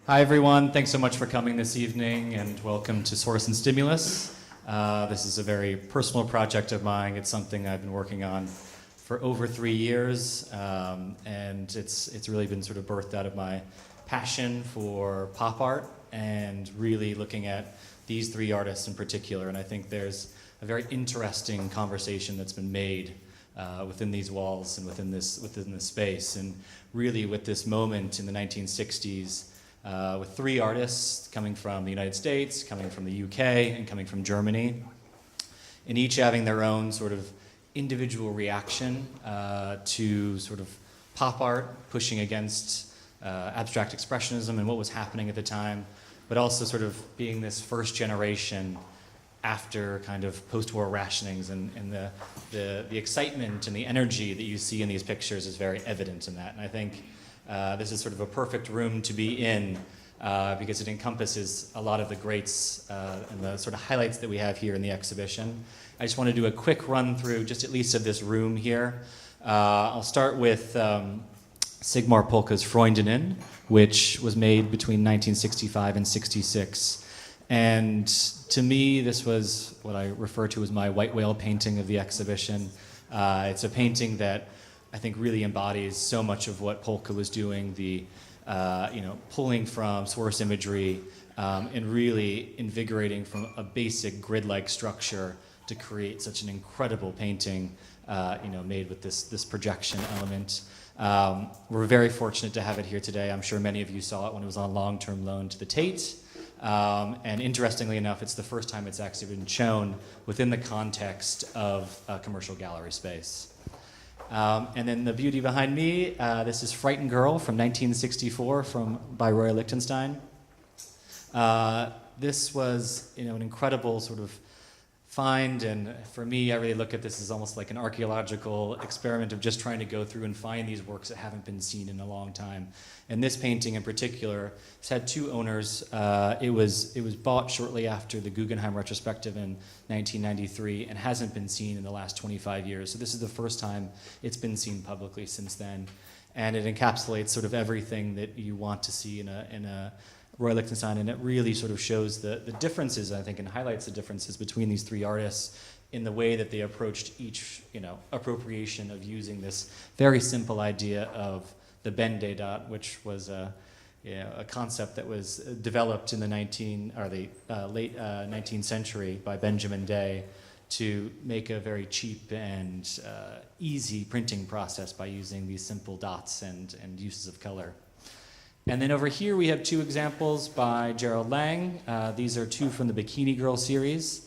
Hi, everyone. Thanks so much for coming this evening, and welcome to Source and Stimulus. This is a very personal project of mine. It's something I've been working on for over 3 years, and it's really been sort of birthed out of my passion for pop art and really looking at these three artists in particular. And I think there's a very interesting conversation that's been made within these walls and within this space, and really with this moment in the 1960s. With three artists coming from the United States, coming from the UK, and coming from Germany, and each having their own sort of individual reaction to sort of pop art, pushing against abstract expressionism and what was happening at the time, but also sort of being this first generation after kind of post-war rationings, and the excitement and the energy that you see in these pictures is very evident in that. And I think this is sort of a perfect room to be in because it encompasses a lot of the greats and the sort of highlights that we have here in the exhibition. I just want to do a quick run through just at least of this room here. I'll start with Sigmar Polke's Freundinnen, which was made between 1965 and 66. And to me, this was what I refer to as my white whale painting of the exhibition. It's a painting that I think really embodies so much of what Polka was doing, the pulling from source imagery and really invigorating from a basic grid-like structure to create such an incredible painting, made with this projection element. We're very fortunate to have it here today. I'm sure many of you saw it when it was on long-term loan to the Tate. And interestingly enough, it's the first time it's actually been shown within the context of a commercial gallery space. And then the beauty behind me, this is Frightened Girl from 1964 by Roy Lichtenstein. This was an incredible sort of find, and for me, I really look at this as almost like an archaeological experiment of just trying to go through and find these works that haven't been seen in a long time. And this painting in particular has had two owners. It was bought shortly after the Guggenheim retrospective in 1993 and hasn't been seen in the last 25 years. So this is the first time it's been seen publicly since then. And it encapsulates sort of everything that you want to see in a Roy Lichtenstein, and it really sort of shows the differences, I think, and highlights the differences between these three artists in the way that they approached each, appropriation of using this very simple idea of the Ben-Day dot, which was a concept that was developed in the late 19th century by Benjamin Day to make a very cheap and easy printing process by using these simple dots and uses of color. And then over here we have two examples by Gerald Lang. These are two from the Bikini Girl series.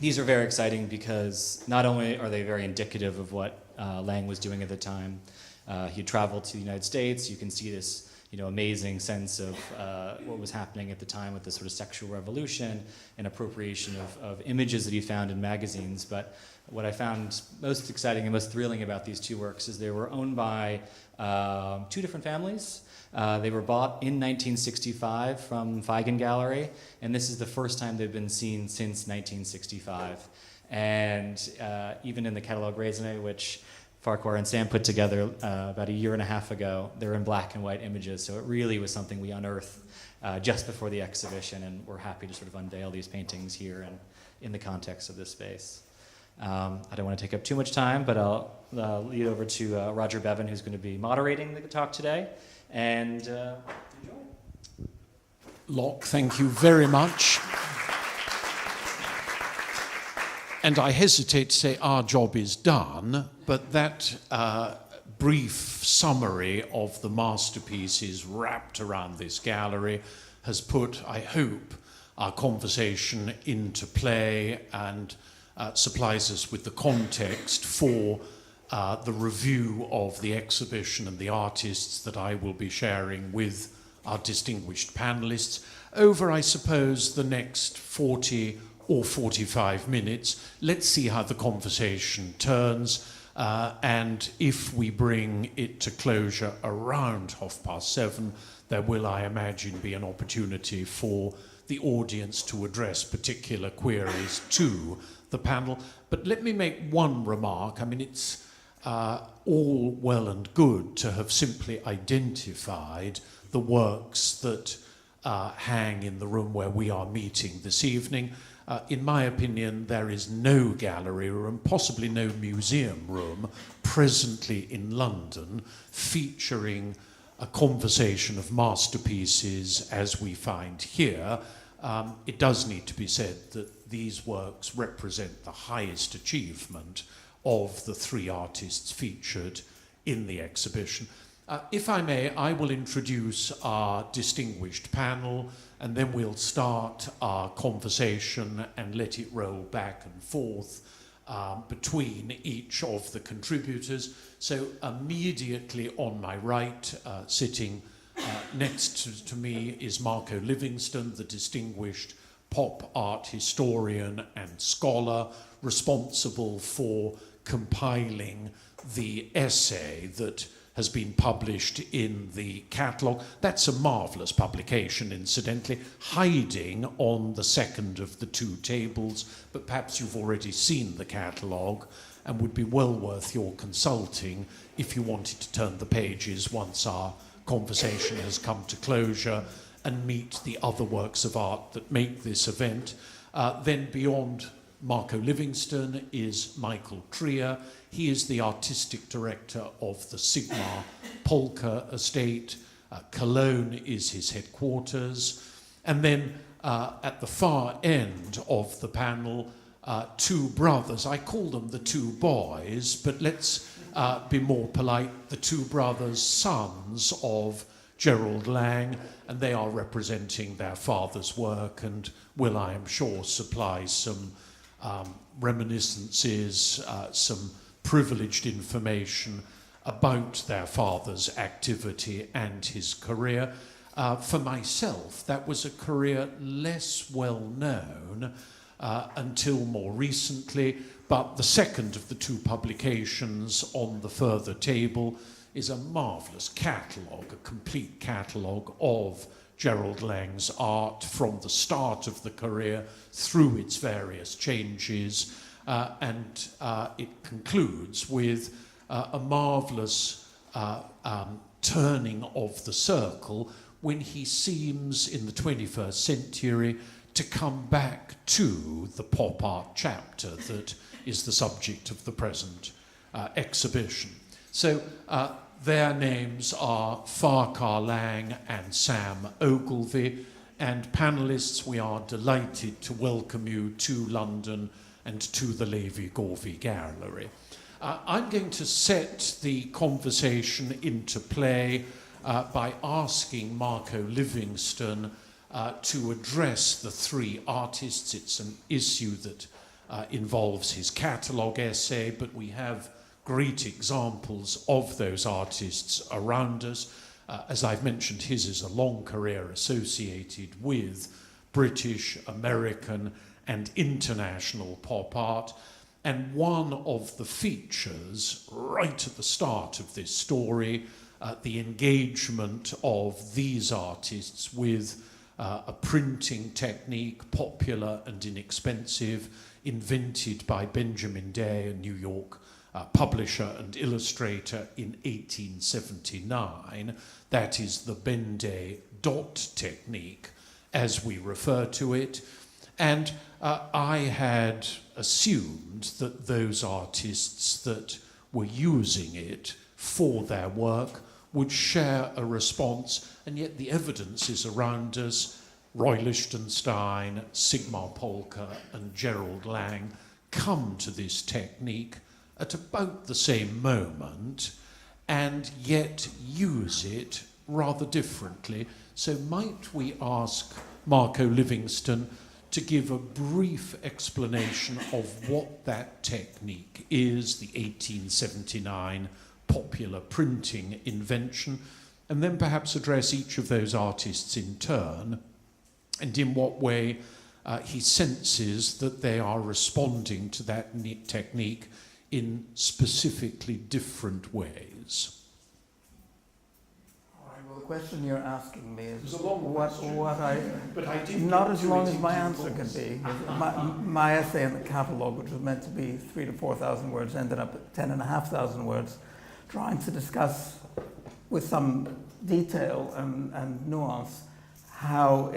These are very exciting because not only are they very indicative of what Lang was doing at the time. He traveled to the United States. You can see this amazing sense of what was happening at the time with the sort of sexual revolution and appropriation of images that he found in magazines. But what I found most exciting and most thrilling about these two works is they were owned by two different families. They were bought in 1965 from Feigen Gallery, and this is the first time they've been seen since 1965. And even in the Catalogue Raisonné, which Farquhar and Sam put together about a year and a half ago, they're in black and white images, so it really was something we unearthed just before the exhibition, and we're happy to sort of unveil these paintings here and in the context of this space. I don't want to take up too much time, but I'll lead over to Roger Bevan, who's going to be moderating the talk today. And enjoy. Locke, thank you very much. And I hesitate to say our job is done, but that brief summary of the masterpieces wrapped around this gallery has put, I hope, our conversation into play and supplies us with the context for the review of the exhibition and the artists that I will be sharing with our distinguished panelists over, I suppose, the next 40 or 45 minutes. Let's see how the conversation turns, and if we bring it to closure around 7:30, there will, I imagine, be an opportunity for the audience to address particular queries to the panel. But let me make one remark. I mean, it's all well and good to have simply identified the works that hang in the room where we are meeting this evening. In my opinion, there is no gallery room, possibly no museum room, presently in London featuring a conversation of masterpieces as we find here. It does need to be said that these works represent the highest achievement of the three artists featured in the exhibition. If I may, I will introduce our distinguished panel, and then we'll start our conversation and let it roll back and forth between each of the contributors. So immediately on my right, sitting next to me, is Marco Livingston, the distinguished pop art historian and scholar responsible for compiling the essay that has been published in the catalogue. That's a marvellous publication, incidentally, hiding on the second of the two tables, but perhaps you've already seen the catalogue and would be well worth your consulting if you wanted to turn the pages once our conversation has come to closure and meet the other works of art that make this event. Then beyond Marco Livingston is Michael Trier. He is the artistic director of the Sigmar Polka estate. Cologne is his headquarters. And then at the far end of the panel, two brothers. I call them the two boys, but let's be more polite. The two brothers, sons of Gerald Lang, and they are representing their father's work and will, I am sure, supply some reminiscences, some privileged information about their father's activity and his career. For myself, that was a career less well known until more recently, but the second of the two publications on the further table is a marvellous catalogue, a complete catalogue of Gerald Lang's art from the start of the career through its various changes, and it concludes with a marvellous turning of the circle when he seems in the 21st century to come back to the pop art chapter that is the subject of the present exhibition. So their names are Farquhar Lang and Sam Ogilvie, and panellists, we are delighted to welcome you to London and to the Levy-Gorvie Gallery. I'm going to set the conversation into play by asking Marco Livingston to address the three artists. It's an issue that involves his catalogue essay, but we have great examples of those artists around us. As I've mentioned, his is a long career associated with British, American, and international pop art. And one of the features right at the start of this story, the engagement of these artists with a printing technique, popular and inexpensive, invented by Benjamin Day, a New York publisher and illustrator in 1879. That is the Ben-Day dot technique, as we refer to it. And I had assumed that those artists that were using it for their work would share a response, and yet the evidence is around us. Roy Lichtenstein, Sigmar Polke, and Gerald Lang come to this technique at about the same moment and yet use it rather differently. So might we ask Marco Livingston to give a brief explanation of what that technique is, the 1879 popular printing invention, and then perhaps address each of those artists in turn, and in what way he senses that they are responding to that technique in specifically different ways. All right, well, the question you're asking me is It's a long what I but I did not get as to long it as in my due answer course. can be. My essay in the catalogue, which was meant to be 3,000 to 4,000 words, ended up at 10,500 words, trying to discuss with some detail and nuance how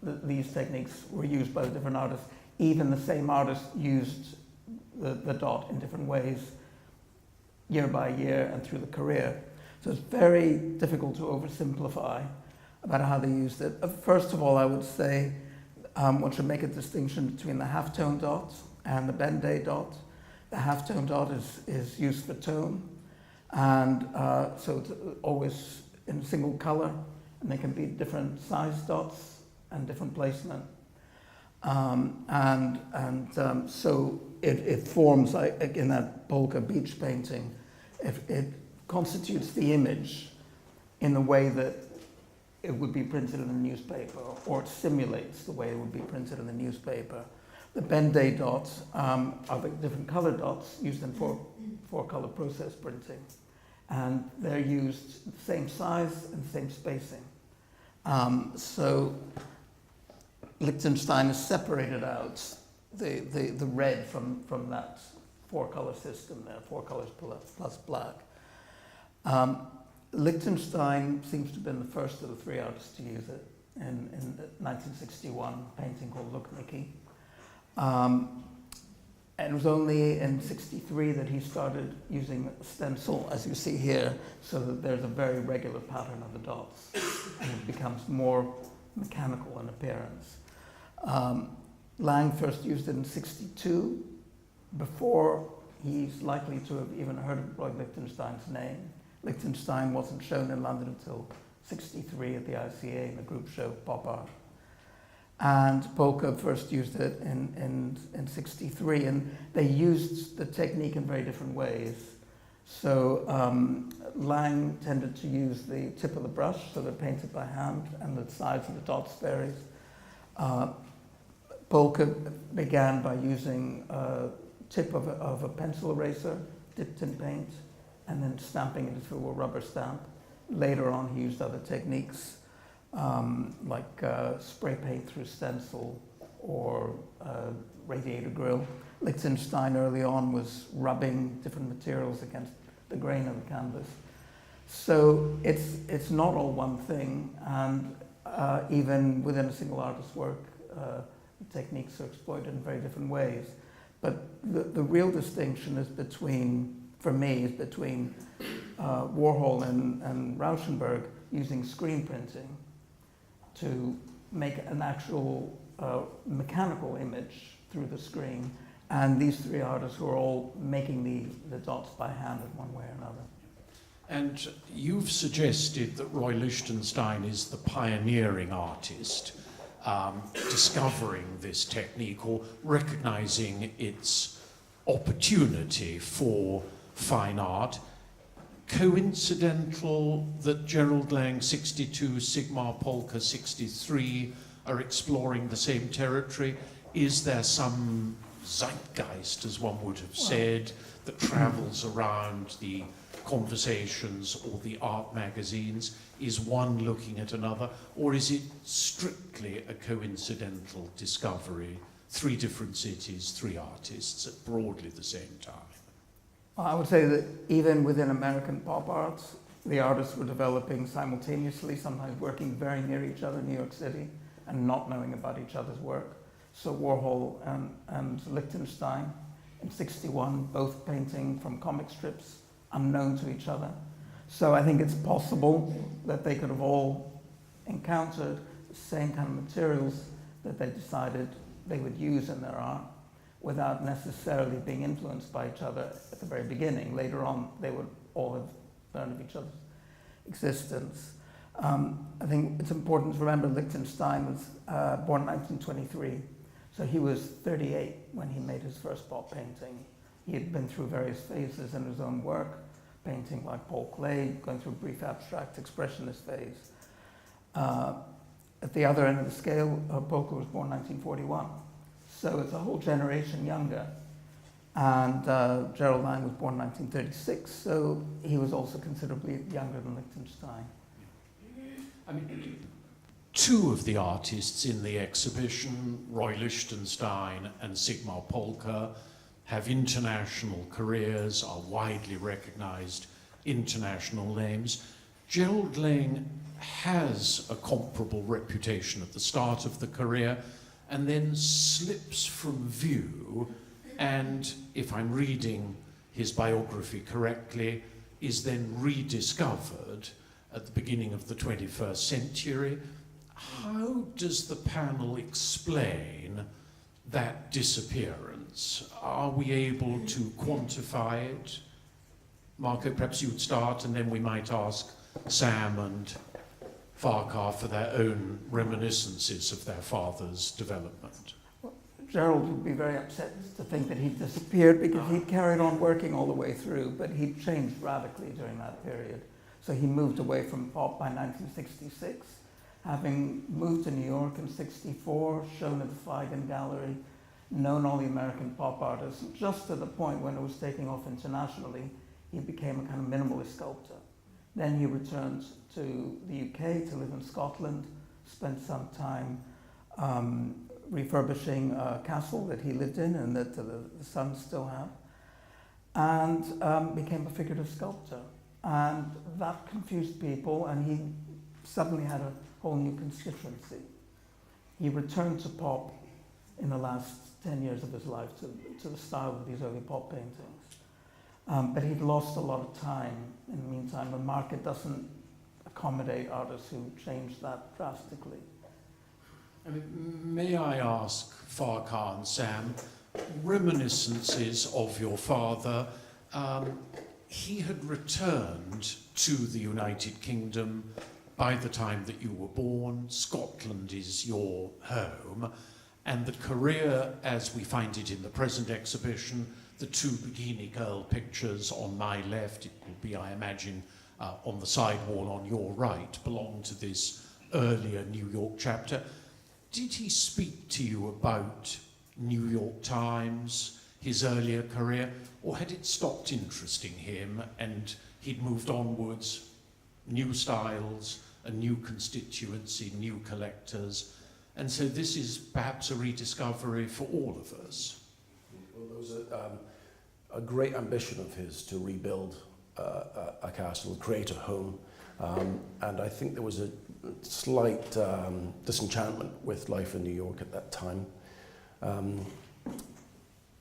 these techniques were used by the different artists. Even the same artist used the dot in different ways year by year and through the career. So it's very difficult to oversimplify about how they used it. First of all, I would say one should make a distinction between the halftone dot and the bend-day dot. The halftone dot is used for tone, and so it's always in a single color, and they can be different size dots and different placement. So it forms, like in that Polka beach painting, it constitutes the image in the way that it would be printed in a newspaper, or it simulates the way it would be printed in the newspaper. The bend-day dots are the different color dots used in four-color process printing, and they're used the same size and same spacing. So Liechtenstein has separated out the red from that four-color system there, 4 colors plus black. Liechtenstein seems to have been the first of the 3 artists to use it in 1961, a painting called Lukniki. And it was only in 63 that he started using stencil, as you see here, so that there's a very regular pattern of the dots, and it becomes more mechanical in appearance. Lang first used it in 62, before he's likely to have even heard of Roy Lichtenstein's name. Lichtenstein wasn't shown in London until 63 at the ICA in a group show, Pop Art. And Polka first used it in 63, and they used the technique in very different ways. So Lang tended to use the tip of the brush, so they're painted by hand, and the size of the dots varies. Polka began by using a tip of a pencil eraser dipped in paint, and then stamping it into a rubber stamp. Later on, he used other techniques, like spray paint through stencil or radiator grill. Liechtenstein early on was rubbing different materials against the grain of the canvas. So it's not all one thing, and even within a single artist's work, the techniques are exploited in very different ways. But the real distinction is between, for me, is between Warhol and Rauschenberg using screen printing to make an actual mechanical image through the screen, and these 3 artists who are all making the dots by hand in one way or another. And you've suggested that Roy Lichtenstein is the pioneering artist, discovering this technique or recognizing its opportunity for fine art. Coincidental that Gerald Lang 62, Sigmar Polke 63 are exploring the same territory? Is there some zeitgeist, as one would have said, that travels around the conversations or the art magazines? Is one looking at another, or is it strictly a coincidental discovery? 3 different cities, 3 artists at broadly the same time. I would say that even within American pop arts, the artists were developing simultaneously, sometimes working very near each other in New York City and not knowing about each other's work. So Warhol and Lichtenstein in 61, both painting from comic strips unknown to each other. So I think it's possible that they could have all encountered the same kind of materials that they decided they would use in their art without necessarily being influenced by each other at the very beginning. Later on, they would all have learned of each other's existence. I think it's important to remember Lichtenstein was born in 1923, so he was 38 when he made his first pop painting. He had been through various phases in his own work, painting like Polka, going through a brief abstract expressionist phase. At the other end of the scale, Polka was born 1941. So it's a whole generation younger. And Gerald Lang was born in 1936, so he was also considerably younger than Lichtenstein. I mean, 2 of the artists in the exhibition, Roy Lichtenstein and Sigmar Polke, have international careers, are widely recognized international names. Gerald Lang has a comparable reputation at the start of the career and then slips from view and, if I'm reading his biography correctly, is then rediscovered at the beginning of the 21st century. How does the panel explain that disappearance? Are we able to quantify it? Marco, perhaps you would start, and then we might ask Sam and Farquhar for their own reminiscences of their father's development. Gerald would be very upset to think that he'd disappeared because he'd carried on working all the way through, but he'd changed radically during that period. So he moved away from pop by 1966, having moved to New York in 64, shown at the Feigen Gallery, known all the American pop artists. Just to the point when it was taking off internationally, he became a kind of minimalist sculptor. Then he returned to the UK to live in Scotland, spent some time refurbishing a castle that he lived in and that the sons still have, and became a figurative sculptor. And that confused people, and he suddenly had a whole new constituency. He returned to pop in the last 10 years of his life, to the style of these early pop paintings. But he'd lost a lot of time in the meantime. The market doesn't accommodate artists who change that drastically. I mean, may I ask Farquhar and Sam, reminiscences of your father? He had returned to the United Kingdom by the time that you were born. Scotland is your home, and the career, as we find it in the present exhibition, the two bikini girl pictures on my left, it will be, I imagine, on the side wall on your right, belong to this earlier New York chapter. Did he speak to you about New York Times, his earlier career, or had it stopped interesting him and he'd moved onwards, new styles, a new constituency, new collectors, and so this is perhaps a rediscovery for all of us? Well, there was a great ambition of his to rebuild a castle, create a home, and I think there was a slight disenchantment with life in New York at that time.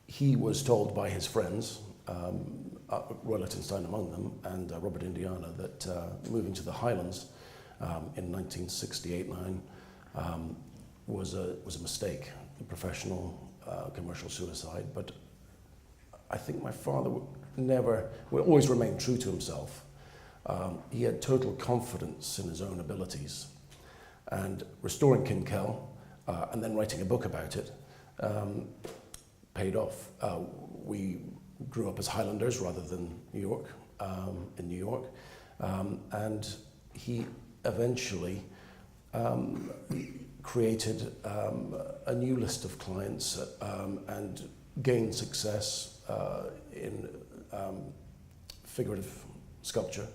He was told by his friends, Roy Lichtenstein among them, and Robert Indiana, that moving to the Highlands in 1968-9 was a mistake, a professional commercial suicide. But I think my father would always remain true to himself. He had total confidence in his own abilities, and restoring Kinkell and then writing a book about it paid off. We grew up as Highlanders rather than New York, in New York, and he eventually created a new list of clients and gained success in figurative sculpture,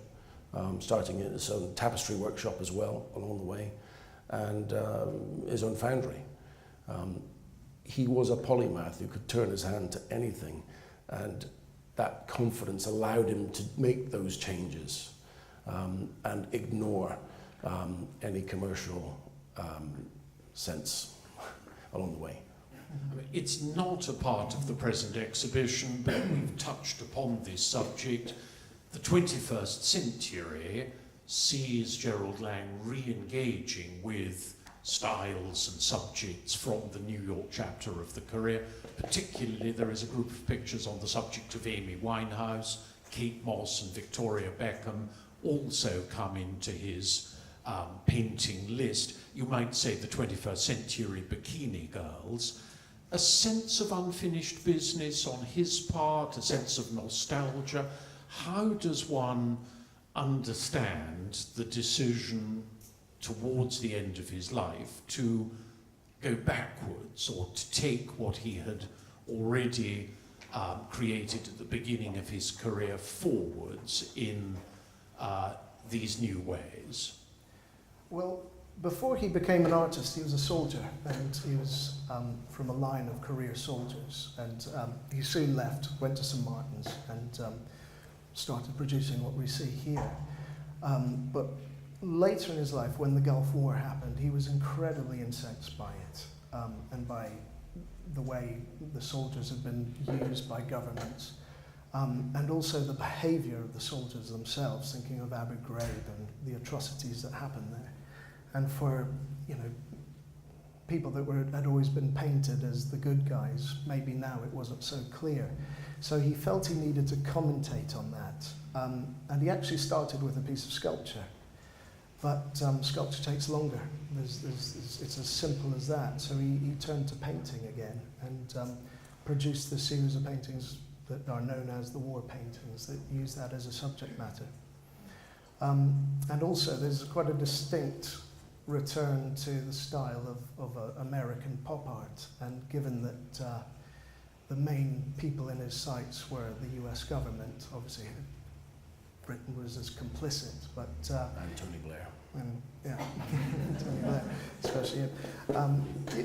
starting in his own tapestry workshop as well along the way, and his own foundry. He was a polymath who could turn his hand to anything, and that confidence allowed him to make those changes and ignore any commercial sense along the way. I mean, it's not a part of the present exhibition, but we've touched upon this subject. The 21st century sees Gerald Lang re-engaging with styles and subjects from the New York chapter of the career. Particularly, there is a group of pictures on the subject of Amy Winehouse. Kate Moss and Victoria Beckham also come into his painting list. You might say the 21st century bikini girls. A sense of unfinished business on his part, a sense of nostalgia. How does one understand the decision towards the end of his life to go backwards, or to take what he had already created at the beginning of his career forwards in these new ways? Well, before he became an artist, he was a soldier, and he was from a line of career soldiers. And he soon left, went to St. Martin's, and started producing what we see here. But later in his life, when the Gulf War happened, he was incredibly incensed by it and by the way the soldiers had been used by governments. And also the behaviour of the soldiers themselves, thinking of Abu Ghraib and the atrocities that happened there. And for, people that had always been painted as the good guys, maybe now it wasn't so clear. So he felt he needed to commentate on that. And he actually started with a piece of sculpture. But sculpture takes longer. It's as simple as that. So he turned to painting again and produced this series of paintings that are known as the war paintings that use that as a subject matter. And also there's quite a distinct return to the style of American pop art. And given that the main people in his sights were the US government, obviously Britain was as complicit, but... And Tony Blair. And, yeah, Tony Blair, especially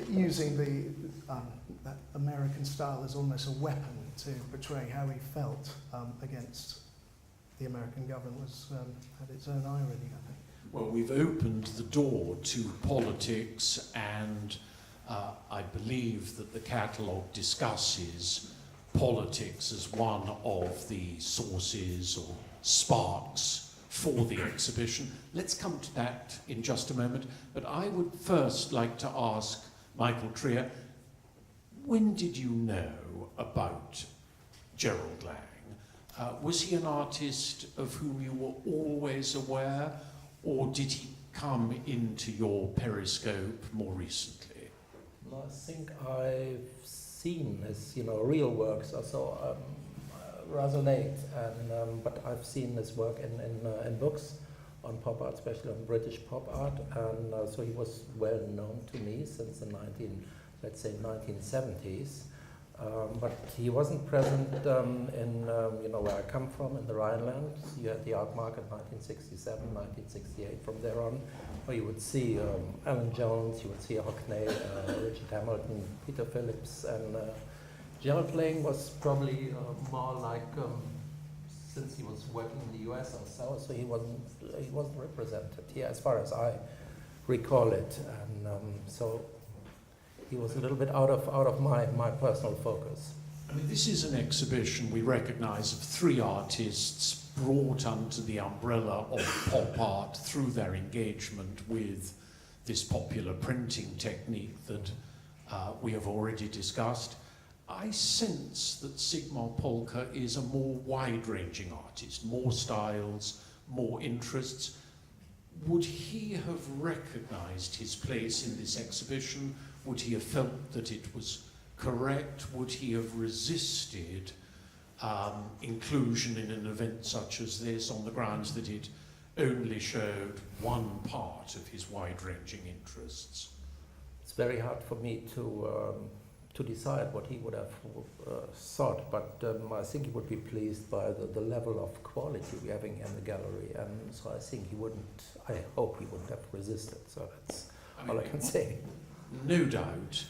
using that American style as almost a weapon to portray how he felt against the American government had its own irony, I think. Well, we've opened the door to politics, and I believe that the catalogue discusses politics as one of the sources or sparks for the exhibition. Let's come to that in just a moment, but I would first like to ask Michael Trier, when did you know about Gerald Lang? Was he an artist of whom you were always aware, or did he come into your periscope more recently? Well, I think I've seen his, real works also rather late, and but I've seen his work in books on pop art, especially on British pop art, and so he was well known to me since the 1970s. But he wasn't present in where I come from, in the Rhineland. You had the art market 1967, 1968. From there on, where you would see Alan Jones, you would see Hockney, Richard Hamilton, Peter Phillips, and Gerald Lang was probably more like since he was working in the US or so he wasn't represented here as far as I recall it, and so. He was a little bit out of my personal focus. I mean, this is an exhibition we recognise of three artists brought under the umbrella of pop art through their engagement with this popular printing technique that we have already discussed. I sense that Sigmar Polke is a more wide-ranging artist, more styles, more interests. Would he have recognised his place in this exhibition? Would he have felt that it was correct? Would he have resisted inclusion in an event such as this on the grounds that it only showed one part of his wide-ranging interests? It's very hard for me to decide what he would have thought, but I think he would be pleased by the level of quality we're having in the gallery, and so I hope he wouldn't have resisted, so that's all I can say. No doubt,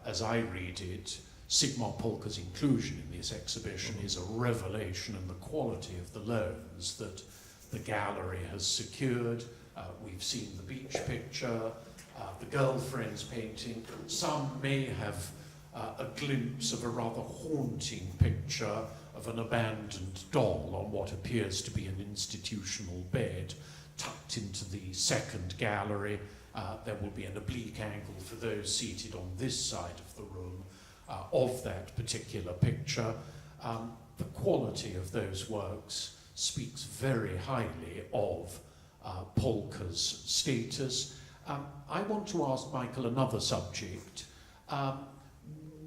as I read it, Sigmar Polke's inclusion in this exhibition is a revelation in the quality of the loans that the gallery has secured. We've seen the beach picture, the girlfriend's painting. Some may have a glimpse of a rather haunting picture of an abandoned doll on what appears to be an institutional bed tucked into the second gallery. There will be an oblique angle for those seated on this side of the room of that particular picture. The quality of those works speaks very highly of Polke's status. I want to ask Michael another subject.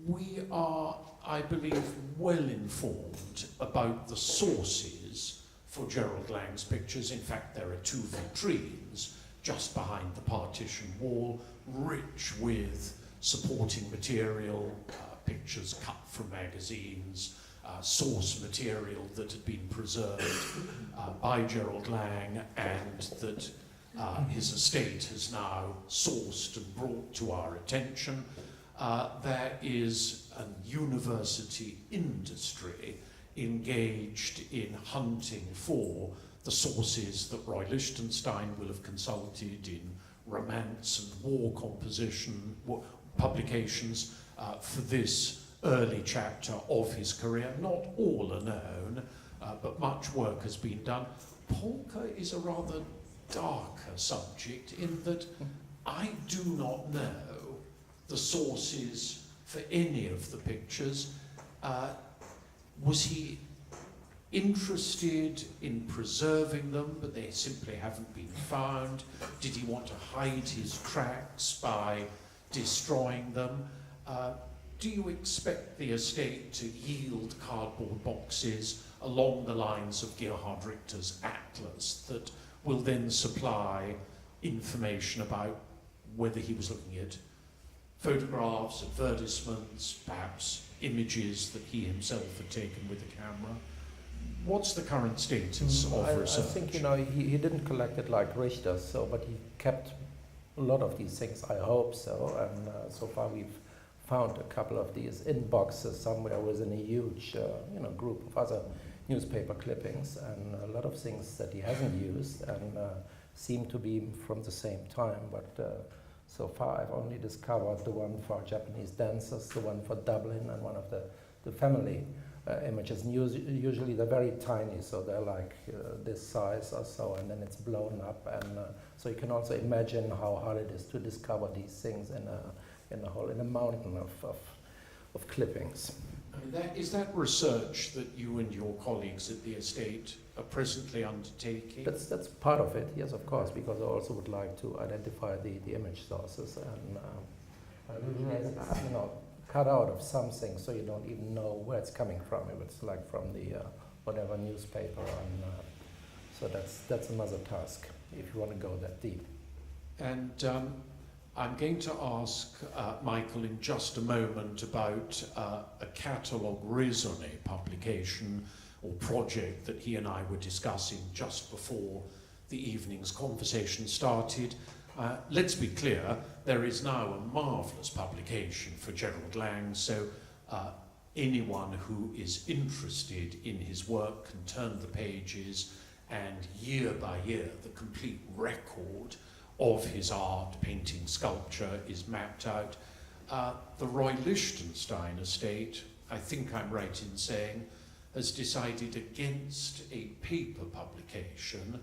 We are, I believe, well informed about the sources for Gerald Lang's pictures. In fact, there are two vitrines just behind the partition wall, rich with supporting material, pictures cut from magazines, source material that had been preserved by Gerald Lang and that his estate has now sourced and brought to our attention. There is a university industry engaged in hunting for the sources that Roy Lichtenstein will have consulted in romance and war composition publications for this early chapter of his career. Not all are known, but much work has been done. Polka is a rather darker subject in that I do not know the sources for any of the pictures. Was he interested in preserving them, but they simply haven't been found? Did he want to hide his tracks by destroying them? Do you expect the estate to yield cardboard boxes along the lines of Gerhard Richter's atlas that will then supply information about whether he was looking at photographs, advertisements, perhaps images that he himself had taken with a camera? What's the current status of research? I think, he didn't collect it like Richter, but he kept a lot of these things, I hope so, and so far we've found a couple of these in boxes somewhere within a huge group of other newspaper clippings, and a lot of things that he hasn't used and seem to be from the same time, but so far I've only discovered the one for Japanese dancers, the one for Dublin, and one of the family images. And usually they're very tiny, so they're like this size or so, and then it's blown up, and so you can also imagine how hard it is to discover these things in a mountain of clippings. I mean, is that research that you and your colleagues at the estate are presently undertaking? That's part of it, yes, of course, because I also would like to identify the image sources, and cut out of something so you don't even know where it's coming from, if it's like from the whatever newspaper, and so that's another task if you want to go that deep. And I'm going to ask Michael in just a moment about a catalogue raisonné publication or project that he and I were discussing just before the evening's conversation started. Let's be clear, there is now a marvellous publication for Gerald Lang, so anyone who is interested in his work can turn the pages, and year by year the complete record of his art, painting, sculpture is mapped out. The Roy Lichtenstein estate, I think I'm right in saying, has decided against a paper publication,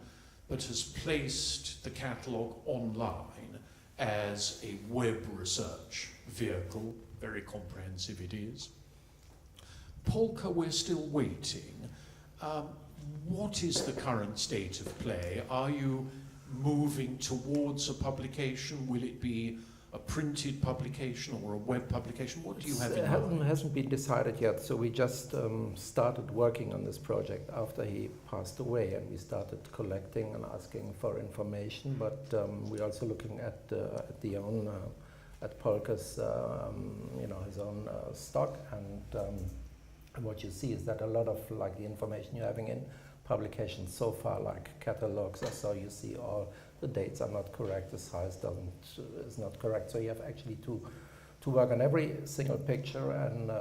but has placed the catalogue online as a web research vehicle. Very comprehensive it is. Polka, we're still waiting. What is the current state of play? Are you moving towards a publication? Will it be a printed publication or a web publication? What do you have in mind? It hasn't been decided yet, so we just started working on this project after he passed away, and we started collecting and asking for information, but we're also looking at at Polka's his own stock, and what you see is that a lot of the information you're having in publications so far, like catalogs or so, you see all the dates are not correct, the size is not correct, so you have actually to work on every single picture and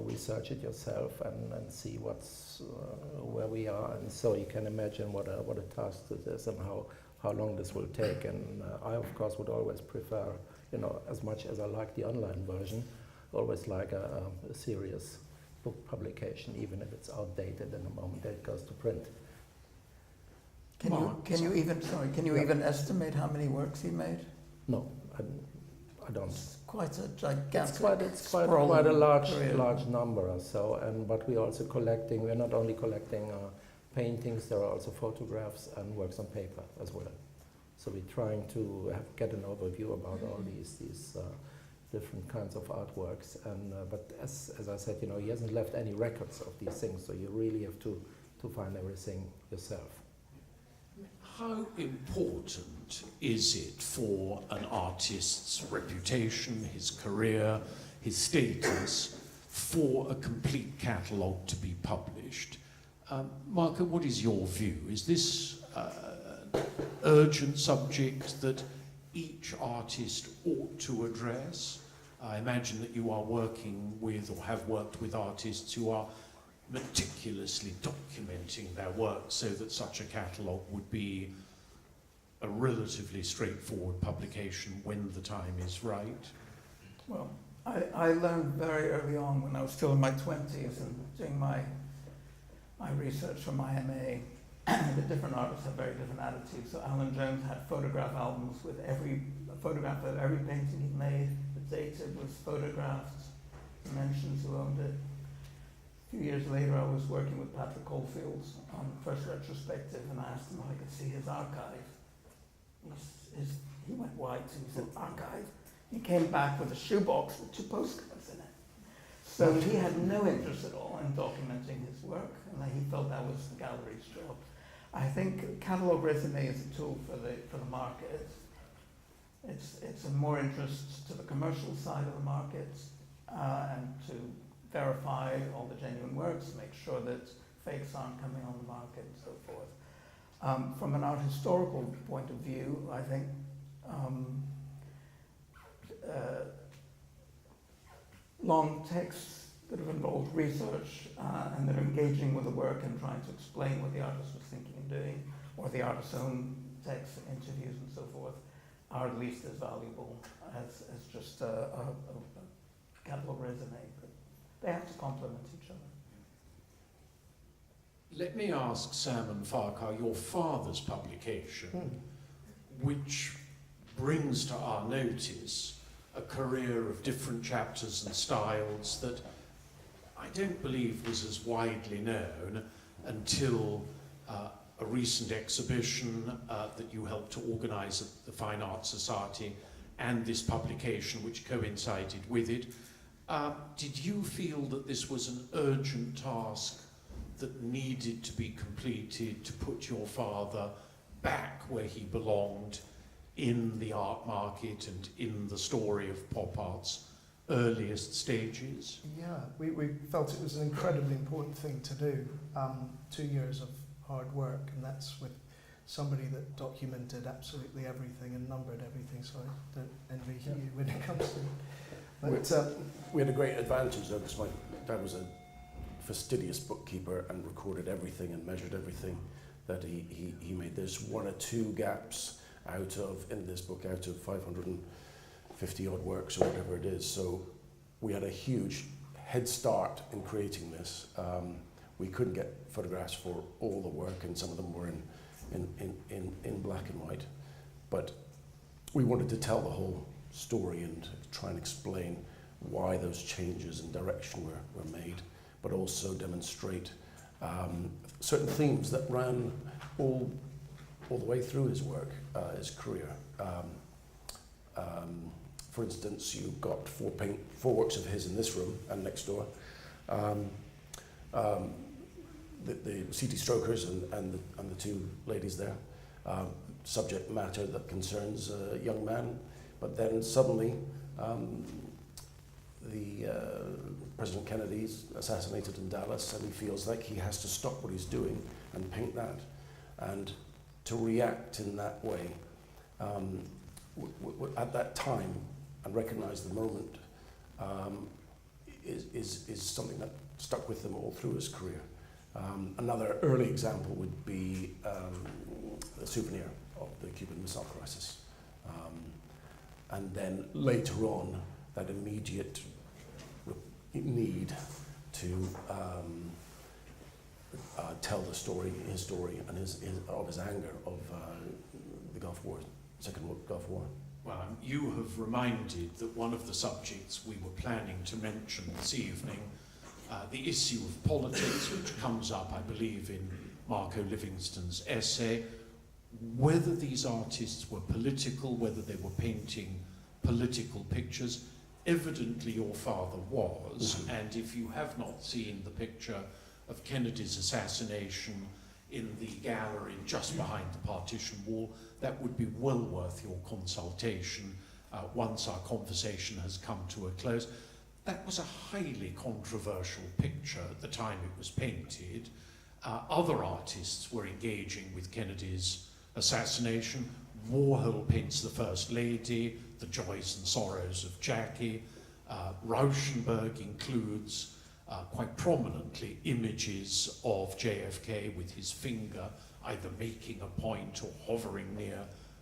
research it yourself and see where we are, and so you can imagine what a task this is and how long this will take. And I of course would always prefer, as much as I like the online version, always like a serious book publication, even if it's outdated in the moment that it goes to print. Can you even estimate how many works he made? No, I don't. It's quite a gigantic. It's quite a large number or so, but we're also collecting. We're not only collecting paintings. There are also photographs and works on paper as well. So we're trying to get an overview about all these different kinds of artworks, but as I said, he hasn't left any records of these things, so you really have to find everything yourself. How important is it for an artist's reputation, his career, his status, for a complete catalogue to be published? Marco, what is your view? Is this an urgent subject that each artist ought to address? I imagine that you are working with or have worked with artists who are meticulously documenting their work so that such a catalogue would be a relatively straightforward publication when the time is right? Well, I learned very early on when I was still in my 20s and doing my research for my MA. The different artists have very different attitudes. So Alan Jones had photograph albums with every photograph of every painting he'd made. The dated was photographed, mentions who owned it. A few years later, I was working with Patrick Caulfield on first retrospective, and I asked him if I could see his archive. He went white and he said, "Archive?" He came back with a shoebox with 2 postcards in it. So he had no interest at all in documenting his work, and he felt that was the gallery's job. I think catalogue resume is a tool for the market. It's a more interest to the commercial side of the market, and to verify all the genuine works, make sure that fakes aren't coming on the market and so forth. From an art historical point of view, I think long texts that have involved research and that are engaging with the work and trying to explain what the artist was thinking and doing, or the artist's own texts, interviews and so forth, are at least as valuable as just a catalogue resume. But they have to complement each other. Let me ask Sam and Farquhar, your father's publication, which brings to our notice a career of different chapters and styles that I don't believe was as widely known until a recent exhibition that you helped to organise at the Fine Arts Society and this publication which coincided with it. Did you feel that this was an urgent task that needed to be completed to put your father back where he belonged in the art market and in the story of pop art's earliest stages? Yeah, we felt it was an incredibly important thing to do. 2 years of hard work, and that's with somebody that documented absolutely everything and numbered everything, so I don't envy you when it comes to it. But We had a great advantage though, because my dad was a fastidious bookkeeper and recorded everything and measured everything, that he made. There's 1 or 2 gaps in this book out of 550 odd works or whatever it is. So we had a huge head start in creating this. We couldn't get photographs for all the work, and some of them were in black and white. But we wanted to tell the whole story and try and explain why those changes in direction were made, but also demonstrate certain themes that ran all the way through his work, his career. For instance, you've got 4 works of his in this room and next door. The CT Strokers and the 2 ladies there. Subject matter that concerns a young man, but then suddenly President Kennedy's assassinated in Dallas, and he feels like he has to stop what he's doing and paint that. And to react in that way at that time and recognize the moment is something that stuck with him all through his career. Another early example would be the souvenir of the Cuban Missile Crisis. And then later on, that immediate need to tell the story, his story, and his anger of the Gulf War, Second Gulf War. Well, you have reminded that one of the subjects we were planning to mention this evening, the issue of politics, which comes up, I believe, in Marco Livingston's essay, whether these artists were political, whether they were painting political pictures. Evidently your father was, and if you have not seen the picture of Kennedy's assassination in the gallery just behind the partition wall, that would be well worth your consultation once our conversation has come to a close. That was a highly controversial picture at the time it was painted. Other artists were engaging with Kennedy's assassination. Warhol paints the First Lady, the joys and sorrows of Jackie. Rauschenberg includes quite prominently images of JFK with his finger either making a point or hovering near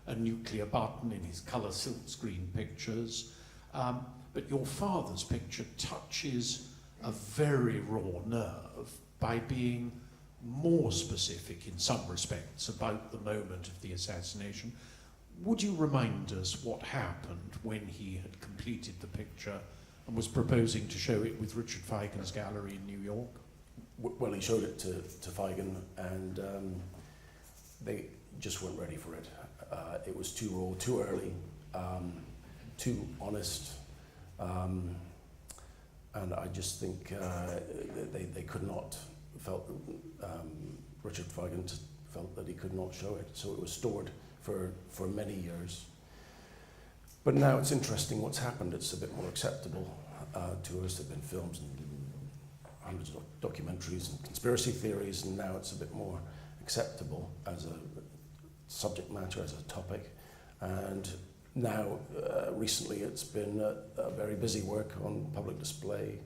a nuclear button in his colour silkscreen pictures. But your father's picture touches a very raw nerve by being more specific in some respects about the moment of the assassination. Would you remind us what happened when he had completed the picture and was proposing to show it with Richard Feigen's gallery in New York? Well, he showed it to Feigen, and they just weren't ready for it. It was too raw, too early, too honest, and I just think they could not, Richard Feigen felt that he could not show it, so it was stored for many years. But now it's interesting what's happened. It's a bit more acceptable to us. There have been films and hundreds of documentaries and conspiracy theories, and now it's a bit more acceptable as a subject matter, as a topic. And now, recently, it's been a very busy work on public display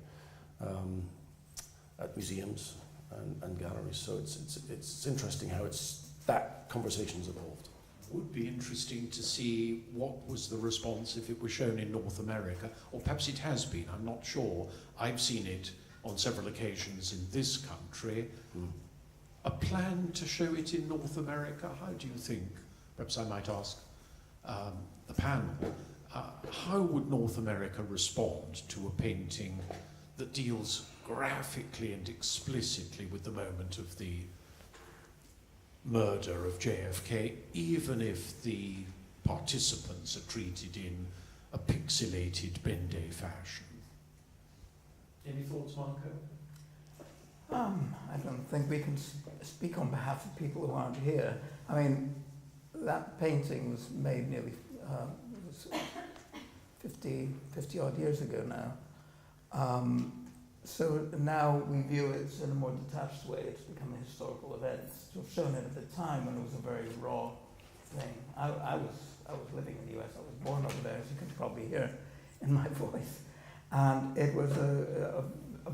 at museums and galleries. So it's interesting how that conversation's evolved. Would be interesting to see what was the response if it was shown in North America, or perhaps it has been, I'm not sure. I've seen it on several occasions in this country. A plan to show it in North America, how do you think? Perhaps I might ask the panel, how would North America respond to a painting that deals graphically and explicitly with the moment of the murder of JFK, even if the participants are treated in a pixelated Bende fashion? Any thoughts, Marco? I don't think we can speak on behalf of people who aren't here. I mean, that painting was made nearly 50 odd years ago now. So now we view it in a more detached way. It's become a historical event. To have shown it at the time when it was a very raw thing. I was living in the US. I was born over there, as you can probably hear in my voice. And it was a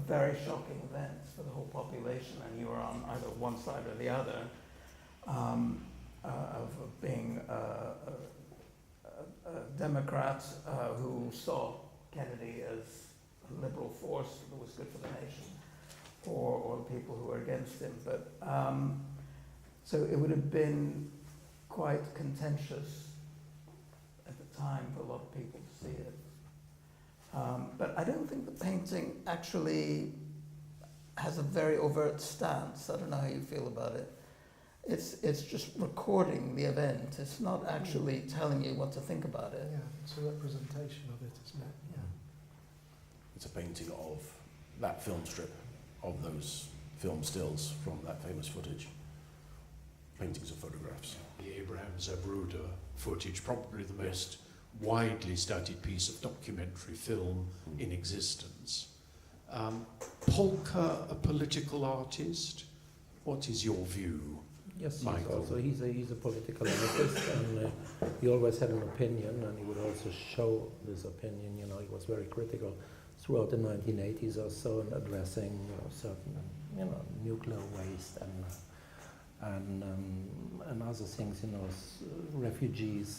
very shocking event for the whole population, and you were on either one side or the other of being a Democrat who saw Kennedy as a liberal force that was good for the nation, or the people who were against him. But so it would have been quite contentious at the time for a lot of people to see it. But I don't think the painting actually has a very overt stance. I don't know how you feel about it. It's just recording the event. It's not actually telling you what to think about it. Yeah, it's a representation of it, isn't it? Yeah. It's a painting of that film strip, of those film stills from that famous footage. Paintings of photographs. The Abraham Zabruda footage, probably the most widely studied piece of documentary film in existence. Polka, a political artist, what is your view? Yes, Michael? he's a political artist, and he always had an opinion, and he would also show this opinion. You know, he was very critical throughout the 1980s or so in addressing certain, nuclear waste and other things,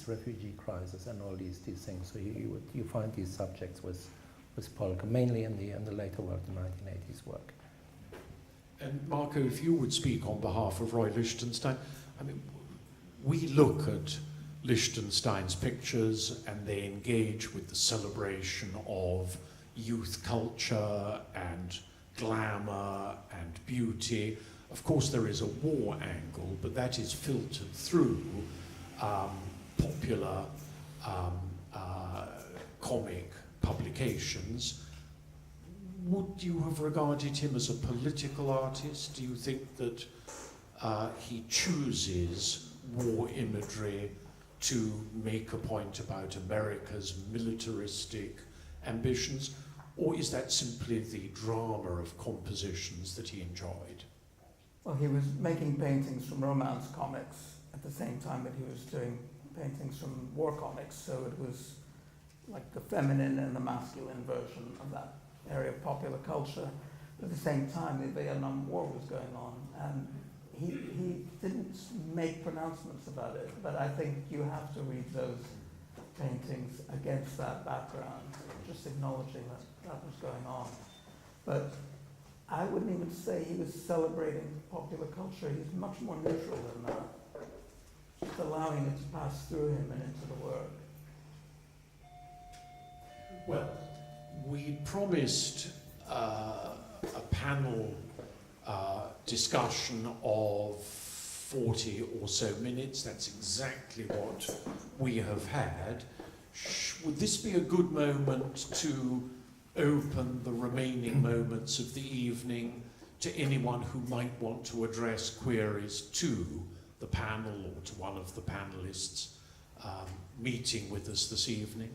refugee crisis, and all these things. So you find these subjects with Polka, mainly in the later work, the 1980s work. And Marco, if you would speak on behalf of Roy Lichtenstein, I mean, we look at Lichtenstein's pictures and they engage with the celebration of youth culture and glamour and beauty. Of course, there is a war angle, but that is filtered through popular comic publications. Would you have regarded him as a political artist? Do you think that he chooses war imagery to make a point about America's militaristic ambitions? Or is that simply the drama of compositions that he enjoyed? Well, he was making paintings from romance comics at the same time that he was doing paintings from war comics. So it was like the feminine and the masculine version of that area of popular culture. At the same time, the Vietnam War was going on, and he didn't make pronouncements about it, but I think you have to read those paintings against that background, just acknowledging that that was going on. But I wouldn't even say he was celebrating popular culture. He's much more neutral than that, just allowing it to pass through him and into the work. Well, we promised a panel discussion of 40 or so minutes. That's exactly what we have had. Would this be a good moment to open the remaining moments of the evening to anyone who might want to address queries to the panel or to one of the panelists meeting with us this evening?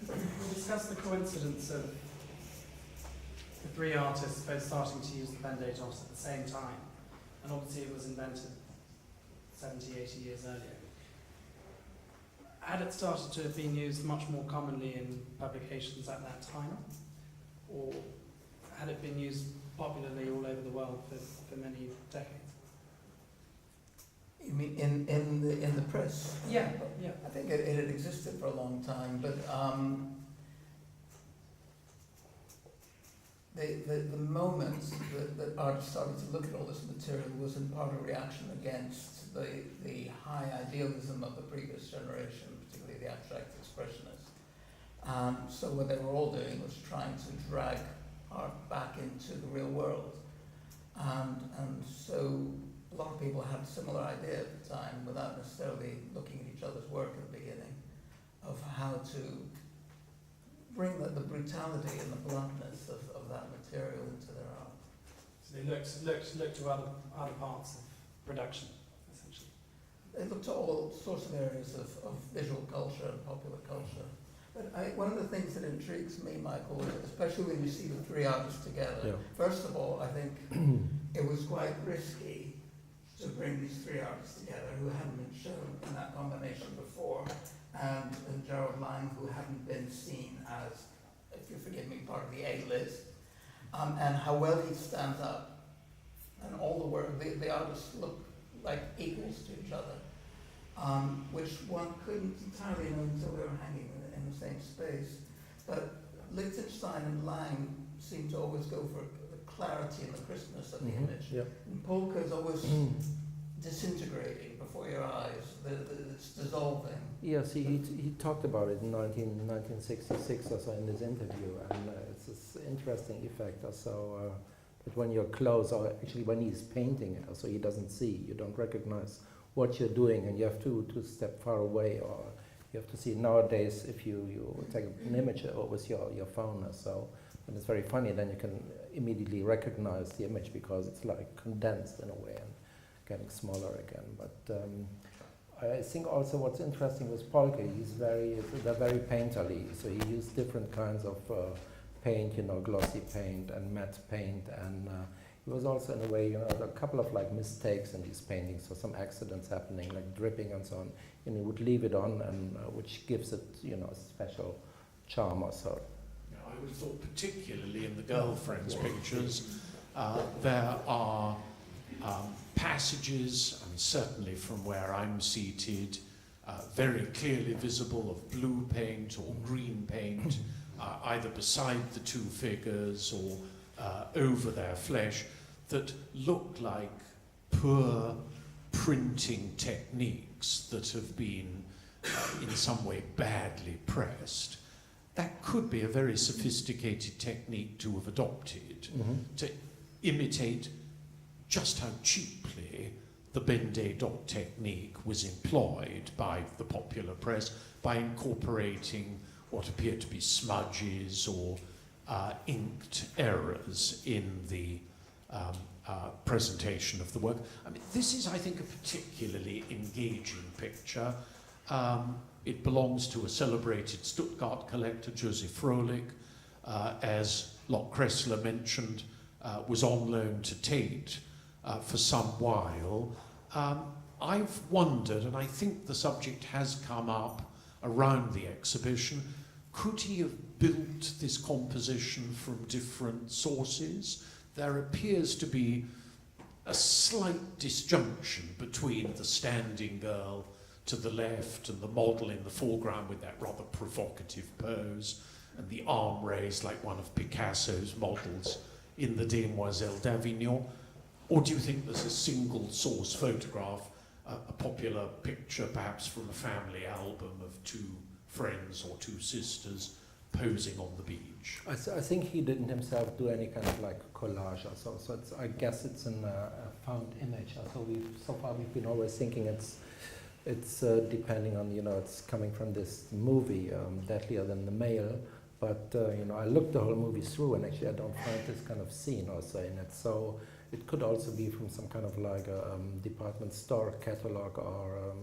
We discussed the coincidence of the three artists both starting to use the Band-Aid dots at the same time, and obviously it was invented 70, 80 years earlier. Had it started to have been used much more commonly in publications at that time, or had it been used popularly all over the world for many decades? You mean in the press? Yeah, yeah. I think it had existed for a long time, but the moment that artists started to look at all this material was in part a reaction against the high idealism of the previous generation, particularly the abstract expressionists. So what they were all doing was trying to drag art back into the real world. And so a lot of people had a similar idea at the time, without necessarily looking at each other's work at the beginning, of how to bring the brutality and the bluntness of that material into their art. So they looked to other parts of production, essentially. They looked to all sorts of areas of visual culture and popular culture. But one of the things that intrigues me, Michael, especially when you see the three artists together, first of all, I think it was quite risky to bring these three artists together who hadn't been shown in that combination before, and Gerald Lang, who hadn't been seen as, if you forgive me, part of the A-list, and how well he stands up, and all the work, the artists look like equals to each other, which one couldn't entirely know until they were hanging in the same space. But Lichtenstein and Lang seem to always go for the clarity and the crispness of the image. Yep. And Polka is always disintegrating before your eyes. It's dissolving. Yes, he talked about it in 1966 or so in this interview, and it's this interesting effect also that when you're close, or actually when he's painting, so he doesn't see, you don't recognize what you're doing, and you have to step far away, or you have to see. Nowadays, if you take an image with your phone or so, and it's very funny, then you can immediately recognize the image because it's like condensed in a way and getting smaller again. But I think also what's interesting with Polke, they're very painterly, so he used different kinds of paint, glossy paint and matte paint, and he was also in a way, a couple of like mistakes in these paintings, so some accidents happening, like dripping and so on, and he would leave it on, and which gives it, a special charm or so. I would have thought, particularly in the girlfriend's pictures, there are passages, and certainly from where I'm seated, very clearly visible of blue paint or green paint, either beside the two figures or over their flesh, that look like poor printing techniques that have been in some way badly pressed. That could be a very sophisticated technique to have adopted, to imitate just how cheaply the Bend-Aid dot technique was employed by the popular press by incorporating what appeared to be smudges or inked errors in the presentation of the work. I mean, this is, I think, a particularly engaging picture. It belongs to a celebrated Stuttgart collector, Josef Frohlich, as Locke Kressler mentioned, was on loan to Tate for some while. I've wondered, and I think the subject has come up around the exhibition. Could he have built this composition from different sources? There appears to be a slight disjunction between the standing girl to the left and the model in the foreground with that rather provocative pose, and the arm raised like one of Picasso's models in the Demoiselle d'Avignon? Or do you think there's a single source photograph, a popular picture perhaps from a family album of two friends or two sisters posing on the beach? I think he didn't himself do any kind of like collage or so. So it's, I guess it's a found image. So far we've been always thinking it's depending on, it's coming from this movie, Deadlier Than the Male. But I looked the whole movie through, and actually I don't find this kind of scene also in it. So it could also be from some kind of like a department store catalog, or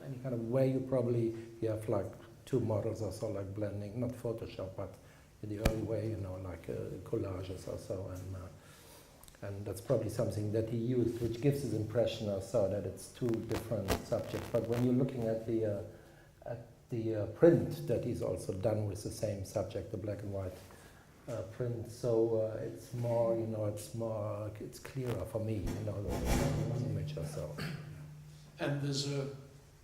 any kind of way you have like two models or so, like blending, not Photoshop, but in the early way, like collages or so, and that's probably something that he used, which gives his impression or so that it's two different subjects. But when you're looking at the print that he's also done with the same subject, the black and white print, so it's more, it's clearer for me, the image or so. And there's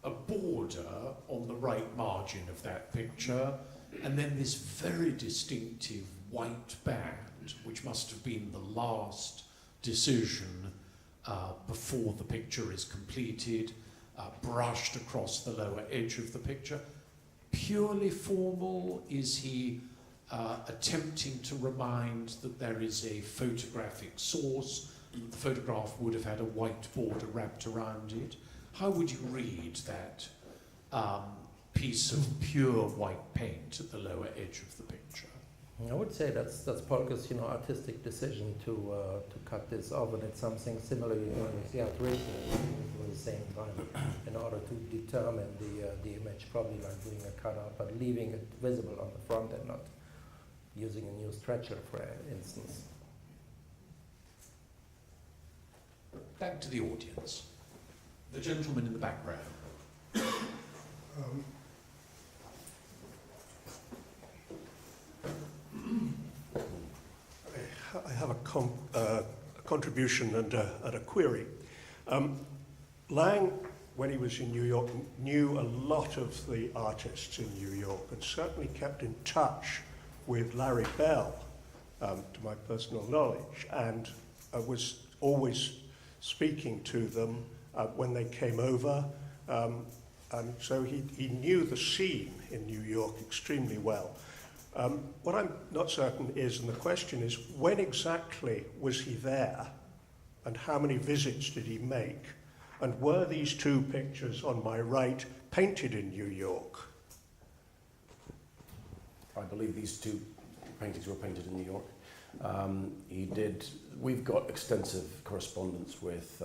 a border on the right margin of that picture, and then this very distinctive white band, which must have been the last decision before the picture is completed, brushed across the lower edge of the picture. Purely formal? Is he attempting to remind that there is a photographic source, and the photograph would have had a white border wrapped around it? How would you read that piece of pure white paint at the lower edge of the picture? I would say that's Polke's artistic decision to cut this off, and it's something similar with the artwork at the same time, in order to determine the image, probably like doing a cutout, but leaving it visible on the front and not using a new stretcher, for instance. Back to the audience. The gentleman in the background. I have a contribution and a query. Lang, when he was in New York, knew a lot of the artists in New York, and certainly kept in touch with Larry Bell, to my personal knowledge, and was always speaking to them when they came over. And so he knew the scene in New York extremely well. What I'm not certain is, and the question is, when exactly was he there, and how many visits did he make, and were these two pictures on my right painted in New York? I believe these two paintings were painted in New York. We've got extensive correspondence with,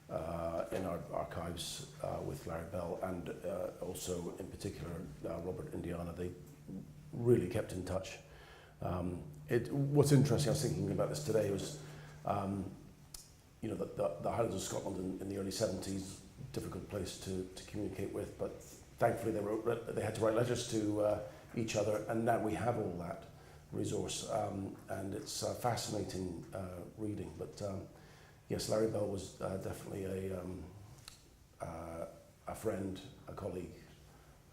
in our archives with Larry Bell, and also in particular Robert Indiana. They really kept in touch. What's interesting, I was thinking about this today, was the Highlands of Scotland in the early 70s, difficult place to communicate with, but thankfully they had to write letters to each other, and now we have all that resource, and it's fascinating reading. But yes, Larry Bell was definitely a friend, a colleague,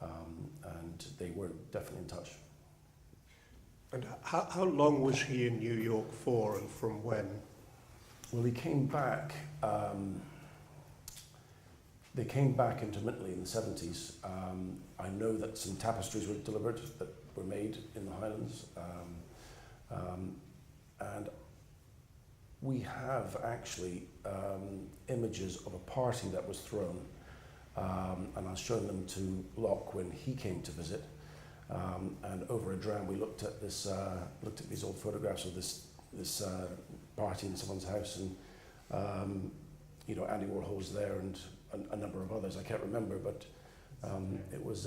and they were definitely in touch. And how long was he in New York for, and from when? Well, he came back. They came back intermittently in the 70s. I know that some tapestries were delivered that were made in the Highlands, and we have actually images of a party that was thrown, and I was showing them to Locke when he came to visit. And over a dram, we looked at these old photographs of this party in someone's house, and Andy Warhol was there, and a number of others I can't remember, but it was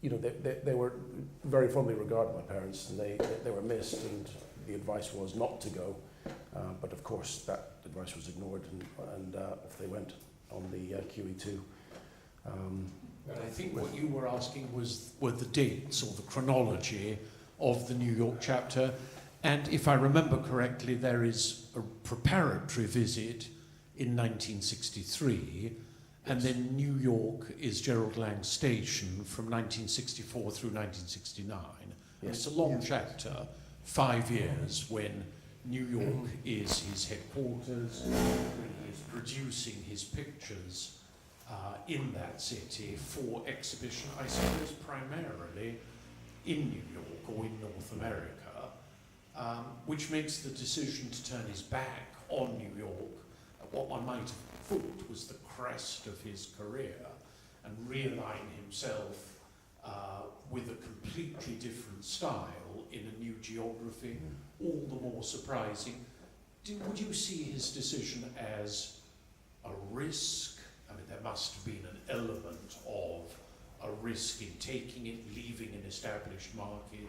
they were very fondly regarded by parents, and they were missed, and the advice was not to go, but of course that advice was ignored, and off they went on the QE2. But I think what you were asking were the dates or the chronology of the New York chapter. And if I remember correctly, there is a preparatory visit in 1963, and then New York is Gerald Lang's station from 1964 through 1969. Yes. It's a long Yes. chapter, 5 years, when New York is his headquarters, when he is producing his pictures in that city for exhibition, I suppose primarily in New York or in North America, which makes the decision to turn his back on New York, what one might have thought was the crest of his career, and realign himself with a completely different style in a new geography, all the more surprising. Would you see his decision as a risk? I mean, there must have been an element of a risk in taking it, leaving an established market,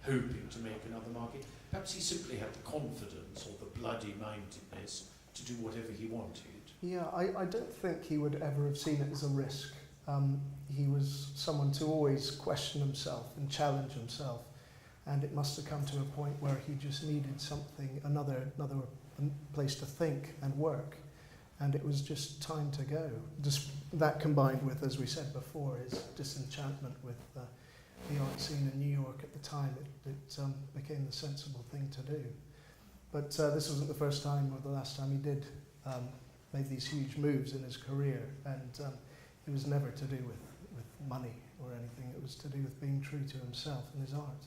hoping to make another market. Perhaps he simply had the confidence or the bloody mindedness to do whatever he wanted. Yeah, I don't think he would ever have seen it as a risk. He was someone to always question himself and challenge himself, and it must have come to a point where he just needed something, another place to think and work, and it was just time to go. Just that combined with, as we said before, his disenchantment with the art scene in New York at the time, it became the sensible thing to do. But this wasn't the first time or the last time he did make these huge moves in his career, and it was never to do with money or anything. It was to do with being true to himself and his art.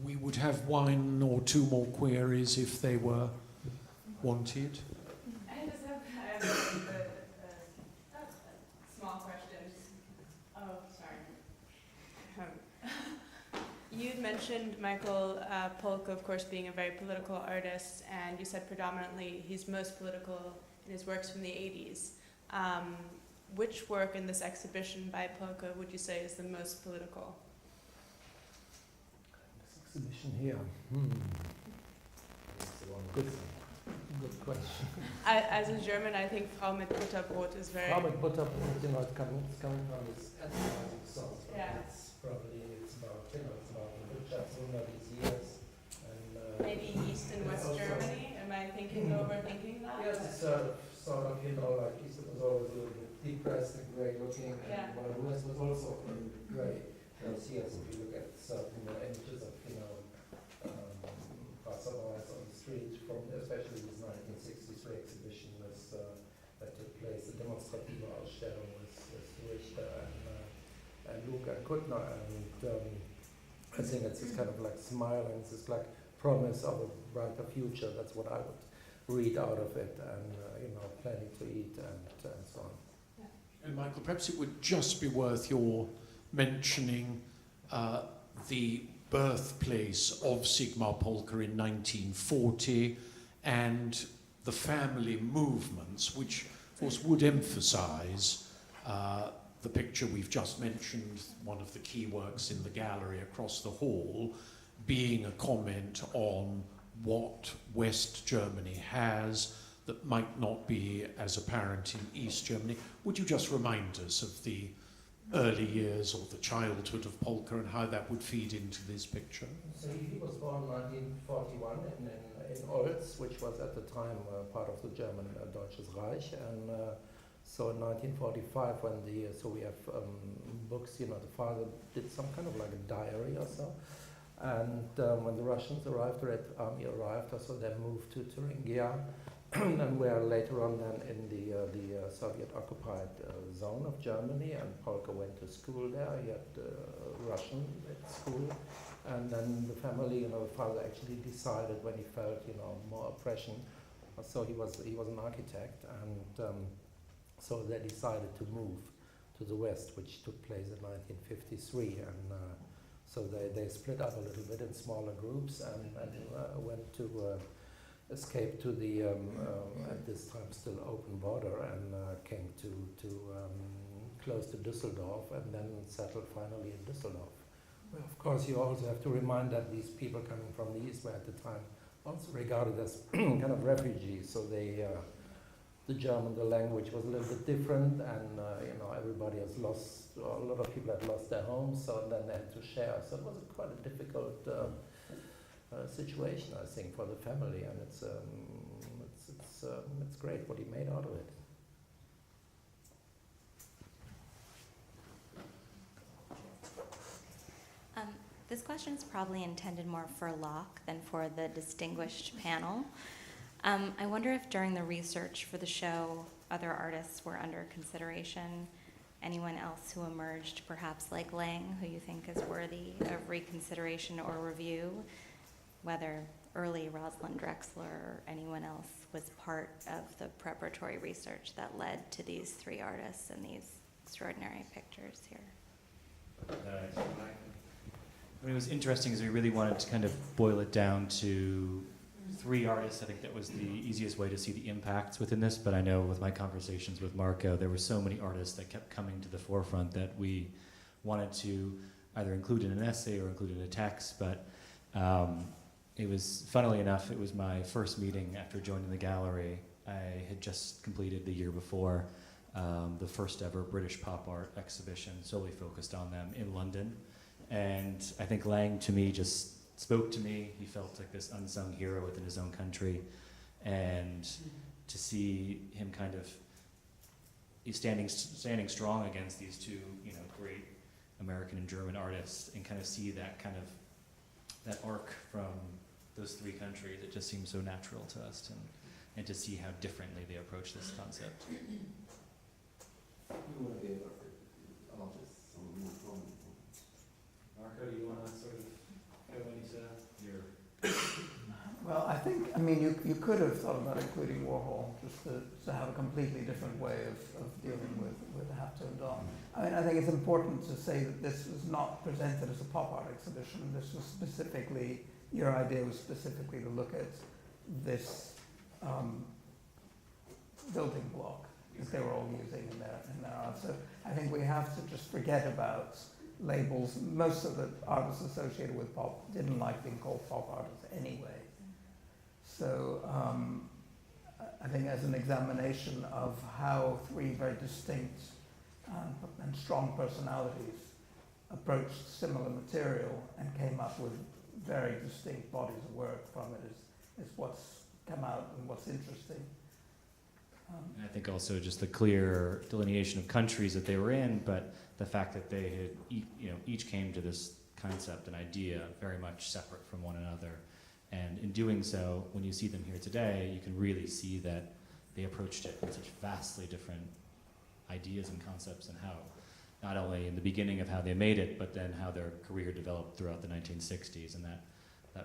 We would have one or two more queries if they were wanted. I just have a small question. Oh, sorry. You'd mentioned Michael Polke, of course, being a very political artist, and you said predominantly he's most political in his works from the 80s. Which work in this exhibition by Polka would you say is the most political? This exhibition here. That's the one. Good question. As a German, I think Frau mit Butterbrot is very... Frau mit Butterbrot, you know, it's coming from this advertising song. Yeah. It's about, you know, it's about the Wirtschaftswunder these years. And, Maybe East and West also, Germany? Am I overthinking that? yes, it's sort of, you know, like East was always a little bit depressed and grey looking, Yeah. and the West was also a little bit grey. You'll see as if you look at certain images of, you know, passerbys on the street from especially this 1963 exhibition that took place, the demonstrative Ausstellung with Richter and Luke and Kuttner, and I think it's this kind of like smiling, it's this like promise of a brighter future. That's what I would read out of it, and you know, plenty to eat and so on. Yeah. And Michael, perhaps it would just be worth your mentioning the birthplace of Sigmar Polke in 1940 and the family movements, which of course would emphasize the picture we've just mentioned, one of the key works in the gallery across the hall, being a comment on what West Germany has that might not be as apparent in East Germany. Would you just remind us of the early years or the childhood of Polke and how that would feed into this picture? So he was born 1941 in Olz, which was at the time part of the German Deutsches Reich, and so in 1945 when so we have books, you know, the father did some kind of like a diary or so, and when the Russians arrived, the Red Army arrived, so they moved to Thuringia, and were later on then in the Soviet-occupied zone of Germany, and Polke went to school there. He had Russian at school, and then the family, you know, the father actually decided when he felt, you know, more oppression. So he was an architect, and so they decided to move to the West, which took place in 1953, and so they split up a little bit in smaller groups and went to escape to the at this time still open border, and came to close to Düsseldorf, and then settled finally in Düsseldorf. Well, of course, you also have to remind that these people coming from the east were at the time also regarded as kind of refugees, so they the German, the language was a little bit different, and everybody has lost, or a lot of people have lost their homes, so then they had to share. So it was quite a difficult situation, I think, for the family, and it's great what he made out of it. This question is probably intended more for Locke than for the distinguished panel. I wonder if during the research for the show, other artists were under consideration, anyone else who emerged, perhaps like Lang, who you think is worthy of reconsideration or review, whether early Rosalind Drexler or anyone else was part of the preparatory research that led to these three artists and these extraordinary pictures here. I mean, it was interesting because we really wanted to kind of boil it down to three artists. I think that was the easiest way to see the impacts within this, but I know with my conversations with Marco, there were so many artists that kept coming to the forefront that we wanted to either include in an essay or include in a text, but it was, funnily enough, it was my first meeting after joining the gallery. I had just completed the year before the first ever British pop art exhibition solely focused on them in London. And I think Lang, to me, just spoke to me. He felt like this unsung hero within his own country. And to see him kind of standing strong against these two, great American and German artists, and kind of see that that arc from those three countries, it just seems so natural to us, and to see how differently they approach this concept. Marco, do you want to sort of go into your... Well, you could have thought about including Warhol, just to have a completely different way of dealing with half-tone doll. I think it's important to say that this was not presented as a pop art exhibition. This was specifically, your idea was specifically to look at this building block that they were all using in their art. So I think we have to just forget about labels. Most of the artists associated with pop didn't like being called pop artists anyway. So I think as an examination of how three very distinct and strong personalities approached similar material and came up with very distinct bodies of work from it is what's come out and what's interesting. And I think also just the clear delineation of countries that they were in, but the fact that they had each came to this concept and idea very much separate from one another. And in doing so, when you see them here today, you can really see that they approached it with such vastly different ideas and concepts, and how, not only in the beginning of how they made it, but then how their career developed throughout the 1960s, and that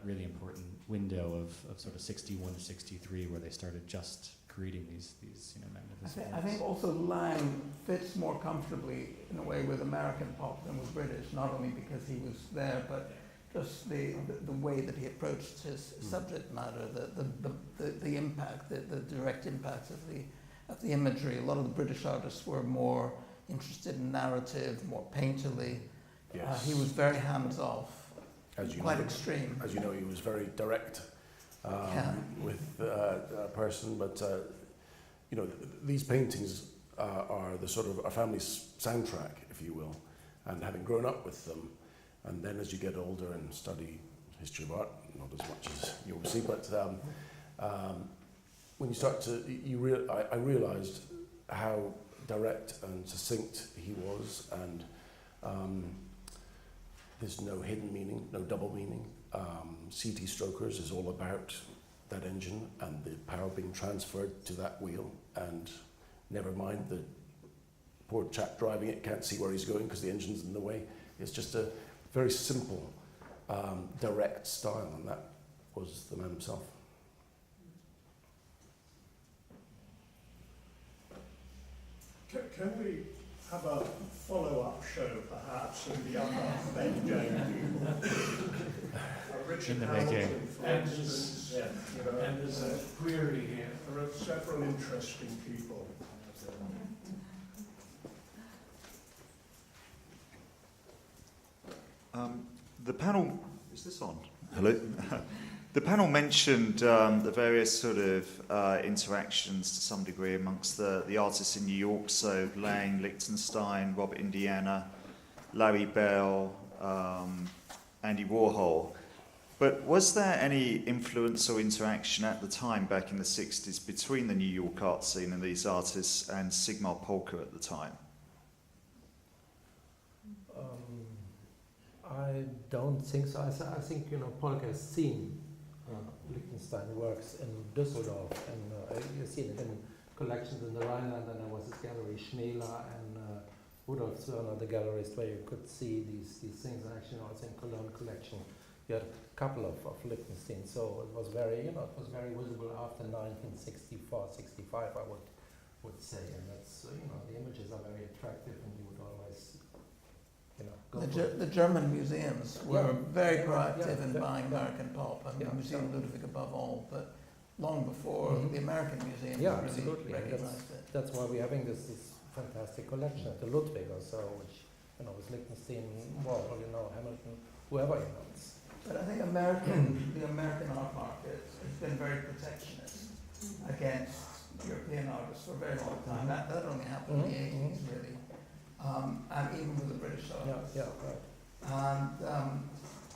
really important window of sort of 61 to 63, where they started just creating these magnificent I think also Lang fits more comfortably in a way with American pop than with British, not only because he was there, but just the way that he approached his subject matter, the impact, the direct impact of the imagery. A lot of the British artists were more interested in narrative, more painterly. Yes. He was very hands-off, quite extreme. As you know, he was very direct with a person, but these paintings are the sort of our family's soundtrack, if you will, and having grown up with them, and then as you get older and study history of art, not as much as you will see, but when you start to, I realised how direct and succinct he was, and there's no hidden meaning, no double meaning. CT Strokers is all about that engine and the power being transferred to that wheel, and never mind the poor chap driving it can't see where he's going because the engine's in the way. It's just a very simple, direct style, and that was the man himself. Can we have a follow-up show, perhaps, in the upper venue? Richard In the Hamilton, making. for instance. And there's a query here. There are several interesting people. The panel, is this on? Hello? The panel mentioned the various sort of interactions to some degree amongst the artists in New York, so Lang, Lichtenstein, Robert Indiana, Larry Bell, Andy Warhol. But was there any influence or interaction at the time, back in the 60s, between the New York art scene and these artists and Sigmar Polke at the time? I don't think so. I think, Polka has seen Lichtenstein works in Düsseldorf, and you've seen it in collections in the Rhineland, and there was this gallery, Schneeler and Rudolf Zörner, the gallerist, where you could see these things, and actually also in Cologne collection. You had a couple of Lichtenstein, so it was very, it was very visible after 1964, 65, I would say, and that's, the images are very attractive, and you would always, go for it. The German museums were very proactive in yeah, buying American pop, and the Museum of Ludwig above all, but long before the American museums really absolutely. recognized it. That's why we're having this fantastic collection at the Ludwig or so, which, was Lichtenstein, Warhol, Hamilton, whoever, But I think the American art market has been very protectionist against European artists for a very long time. That only happened in the 80s, really, and even with the British artists. Right. And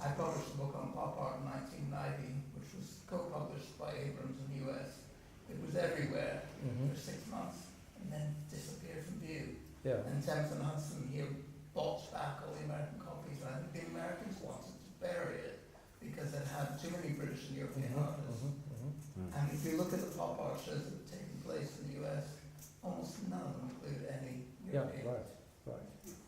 I published a book on pop art in 1990, which was co-published by Abrams in the US. It was everywhere for 6 months and then disappeared from view. Yeah. And Thames and Hudson here bought back all the American copies, and I think the Americans wanted to bury it because it had too many British and European artists. And if you look at the pop art shows that have taken place in the US, almost none of them include any European. Right.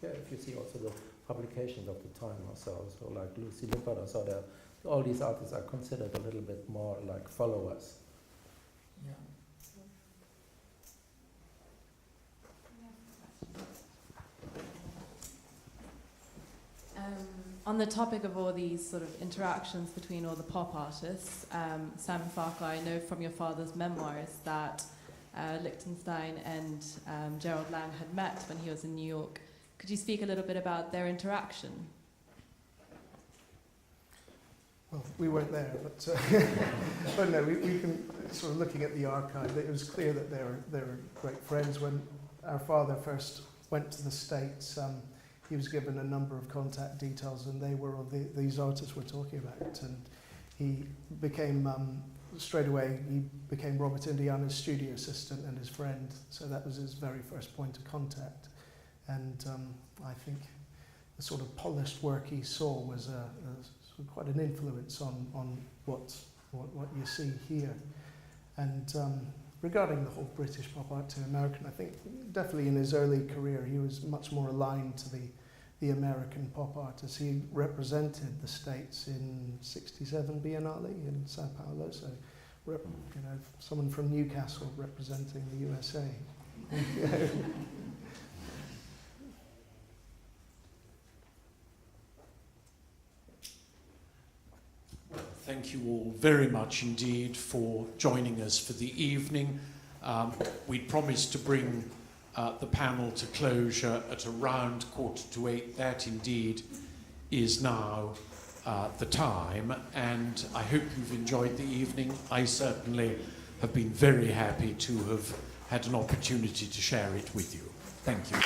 Yeah, if you see also the publications of the time or so like Lucy Lippert or so, all these artists are considered a little bit more like followers. Yeah. On the topic of all these sort of interactions between all the pop artists, Simon Farquhar, I know from your father's memoirs that Lichtenstein and Gerald Lang had met when he was in New York. Could you speak a little bit about their interaction? Well, we weren't there, but but no, we can sort of looking at the archive. It was clear that they were great friends. When our father first went to the States, he was given a number of contact details, and they were these artists we're talking about. And he became straight away. He became Robert Indiana's studio assistant and his friend. So that was his very first point of contact. And I think the sort of polished work he saw was quite an influence on what you see here. And regarding the whole British pop art to American, I think definitely in his early career he was much more aligned to the American pop artists. He represented the States in '67 Biennale in Sao Paulo, so someone from Newcastle representing the USA. Thank you all very much indeed for joining us for the evening. We promised to bring the panel to closure at around 7:45. That indeed is now the time, and I hope you've enjoyed the evening. I certainly have been very happy to have had an opportunity to share it with you. Thank you.